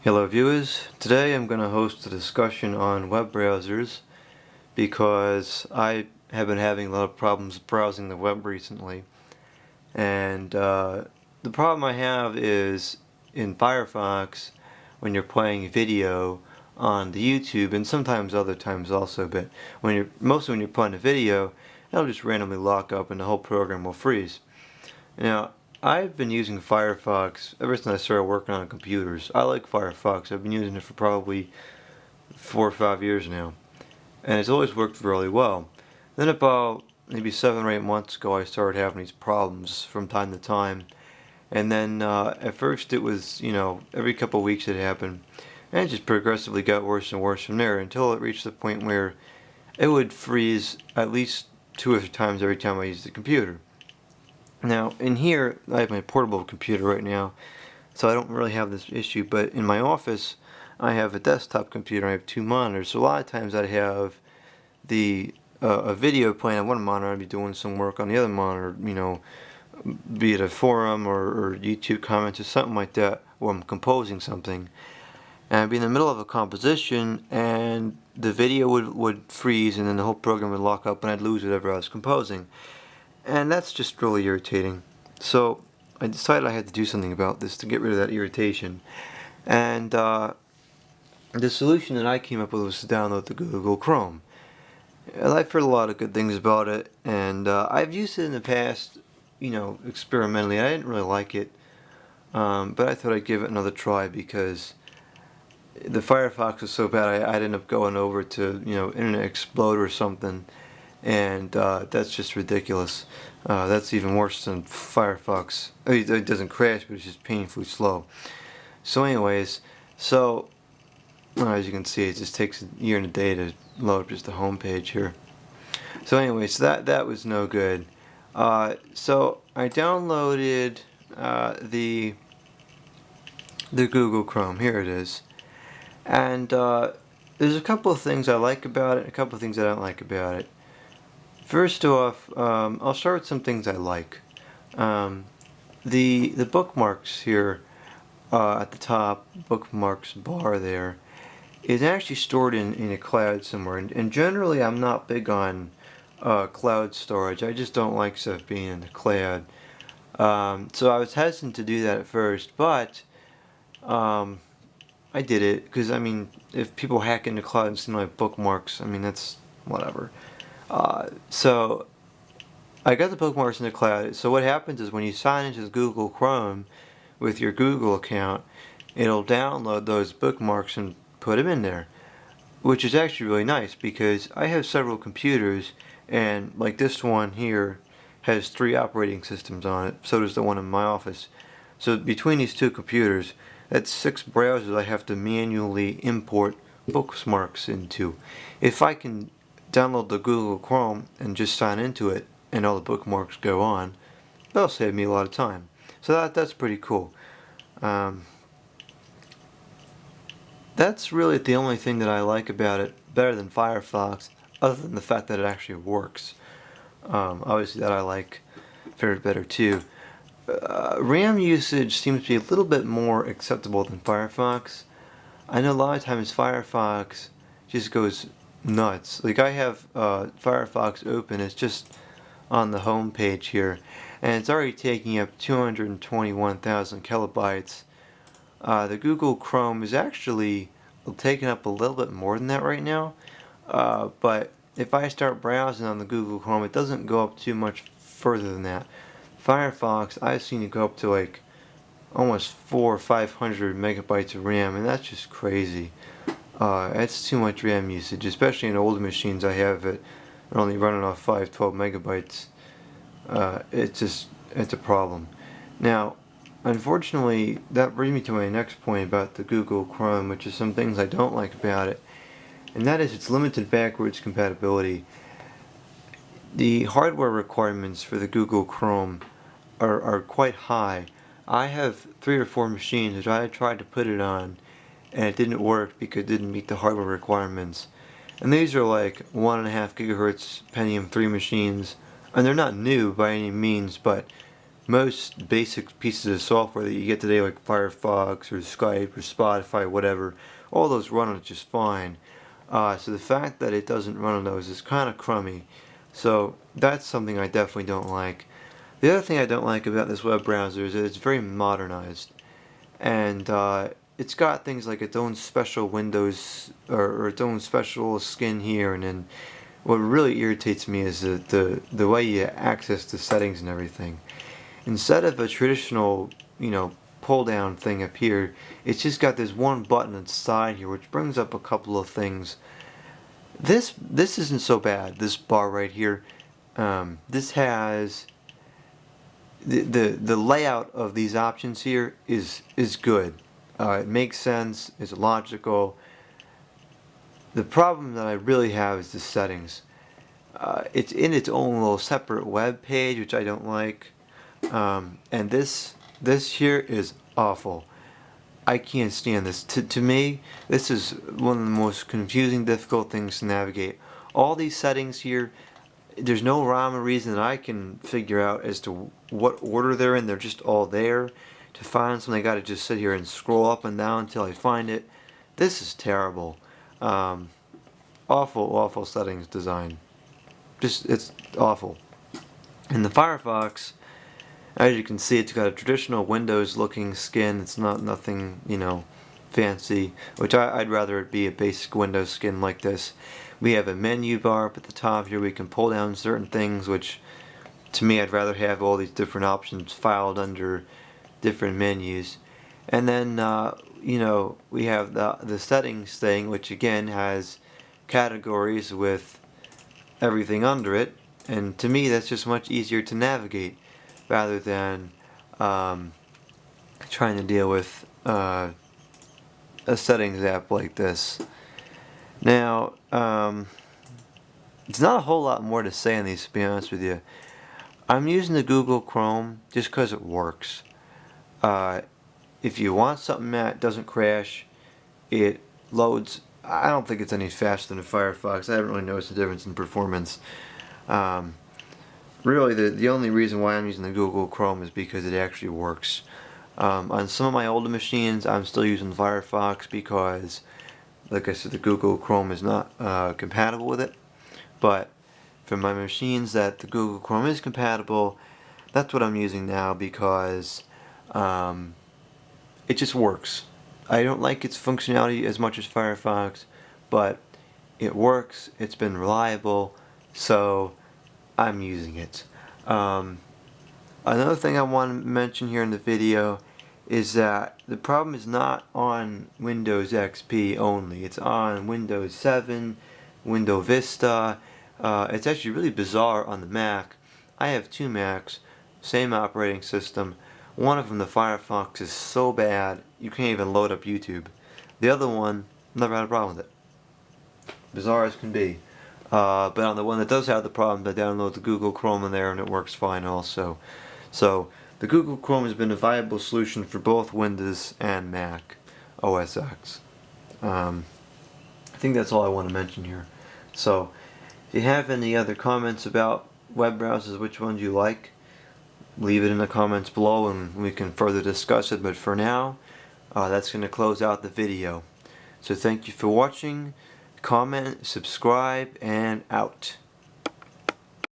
Hello viewers, today I'm going to host a discussion on web browsers because I have been having a lot of problems browsing the web recently, and the problem I have is in Firefox when you're playing video on the YouTube, and sometimes other times also, but mostly when you're playing a video, it'll just randomly lock up and the whole program will freeze. Now, I've been using Firefox ever since I started working on computers. I like Firefox. I've been using it for probably 4 or 5 years now, and it's always worked really well. Then about maybe 7 or 8 months ago, I started having these problems from time to time, and then at first it was, every couple of weeks it happened, and it just progressively got worse and worse from there until it reached the point where it would freeze at least 2 or 3 times every time I used the computer. Now, in here, I have my portable computer right now, so I don't really have this issue, but in my office, I have a desktop computer. I have two monitors, so a lot of times I'd have a video playing on one monitor, I'd be doing some work on the other monitor, be it a forum or YouTube comments or something like that, or I'm composing something. And I'd be in the middle of a composition, and the video would freeze, and then the whole program would lock up, and I'd lose whatever I was composing. And that's just really irritating. So I decided I had to do something about this to get rid of that irritation. And the solution that I came up with was to download the Google Chrome. And I've heard a lot of good things about it, and I've used it in the past, experimentally. I didn't really like it, but I thought I'd give it another try because the Firefox was so bad. I'd end up going over to Internet Explorer or something, and that's just ridiculous. That's even worse than Firefox. It doesn't crash, but it's just painfully slow. So anyways, as you can see, it just takes a year and a day to load up just the home page here. So anyways, that was no good. So I downloaded the Google Chrome. Here it is. And there's a couple of things I like about it, a couple of things I don't like about it. First off, I'll start with some things I like. The bookmarks here at the top, bookmarks bar there, is actually stored in a cloud somewhere. And generally, I'm not big on cloud storage. I just don't like stuff being in the cloud. So I was hesitant to do that at first, but I did it because, if people hack into cloud and see my bookmarks, that's whatever. So I got the bookmarks in the cloud. So what happens is when you sign into Google Chrome with your Google account, it'll download those bookmarks and put them in there, which is actually really nice because I have several computers, and like this one here has 3 operating systems on it. So does the one in my office. So between these 2 computers, that's 6 browsers I have to manually import bookmarks into. If I can download the Google Chrome and just sign into it and all the bookmarks go on, that'll save me a lot of time. So that's pretty cool. That's really the only thing that I like about it better than Firefox, other than the fact that it actually works. Obviously that I like fared better too. RAM usage seems to be a little bit more acceptable than Firefox. I know a lot of times Firefox just goes nuts. Like I have Firefox open, it's just on the home page here, and it's already taking up 221,000 kilobytes. The Google Chrome is actually taking up a little bit more than that right now, but if I start browsing on the Google Chrome, it doesn't go up too much further than that. Firefox, I've seen it go up to like almost 400 or 500 megabytes of RAM, and that's just crazy. It's too much RAM usage, especially in older machines I have it only running off 512 megabytes. It's a problem. Now, unfortunately, that brings me to my next point about the Google Chrome, which is some things I don't like about it, and that is its limited backwards compatibility. The hardware requirements for the Google Chrome are quite high. I have 3 or 4 machines which I tried to put it on, and it didn't work because it didn't meet the hardware requirements. And these are like 1.5 gigahertz Pentium 3 machines, and they're not new by any means, but most basic pieces of software that you get today, like Firefox or Skype or Spotify, whatever, all those run on it just fine. So the fact that it doesn't run on those is kind of crummy. So that's something I definitely don't like. The other thing I don't like about this web browser is that it's very modernized. And it's got things like its own special Windows or its own special skin here, and then what really irritates me is the way you access the settings and everything. Instead of a traditional, pull down thing up here, it's just got this one button at the side here, which brings up a couple of things. This isn't so bad. This bar right here, this has the layout of these options here is good. It makes sense. It's logical. The problem that I really have is the settings. It's in its own little separate web page, which I don't like. And this here is awful. I can't stand this. To me, this is one of the most confusing, difficult things to navigate. All these settings here, there's no rhyme or reason that I can figure out as to what order they're in. They're just all there. To find something, I gotta just sit here and scroll up and down until I find it. This is terrible. Awful settings design. It's awful. In the Firefox, as you can see, it's got a traditional Windows looking skin. It's nothing, fancy, which I'd rather it be a basic Windows skin like this. We have a menu bar up at the top here. We can pull down certain things, which to me I'd rather have all these different options filed under different menus. And then we have the settings thing, which again has categories with everything under it, and to me that's just much easier to navigate rather than trying to deal with a settings app like this. Now, it's not a whole lot more to say on these, to be honest with you. I'm using the Google Chrome just because it works. If you want something that doesn't crash, it loads. I don't think it's any faster than Firefox. I haven't really noticed a difference in performance. Really, the only reason why I'm using the Google Chrome is because it actually works. On some of my older machines, I'm still using Firefox because, like I said, the Google Chrome is not compatible with it. But for my machines that the Google Chrome is compatible, that's what I'm using now because it just works. I don't like its functionality as much as Firefox, but it works. It's been reliable, so I'm using it. Another thing I want to mention here in the video is that the problem is not on Windows XP only. It's on Windows 7, Windows Vista. It's actually really bizarre on the Mac. I have two Macs, same operating system. One of them, the Firefox, is so bad you can't even load up YouTube. The other one, never had a problem with it. Bizarre as can be. But on the one that does have the problem, I download the Google Chrome in there and it works fine also. So the Google Chrome has been a viable solution for both Windows and Mac OS X. I think that's all I want to mention here. So if you have any other comments about web browsers, which ones you like, leave it in the comments below and we can further discuss it. But for now, that's going to close out the video. So thank you for watching. Comment, subscribe, and out.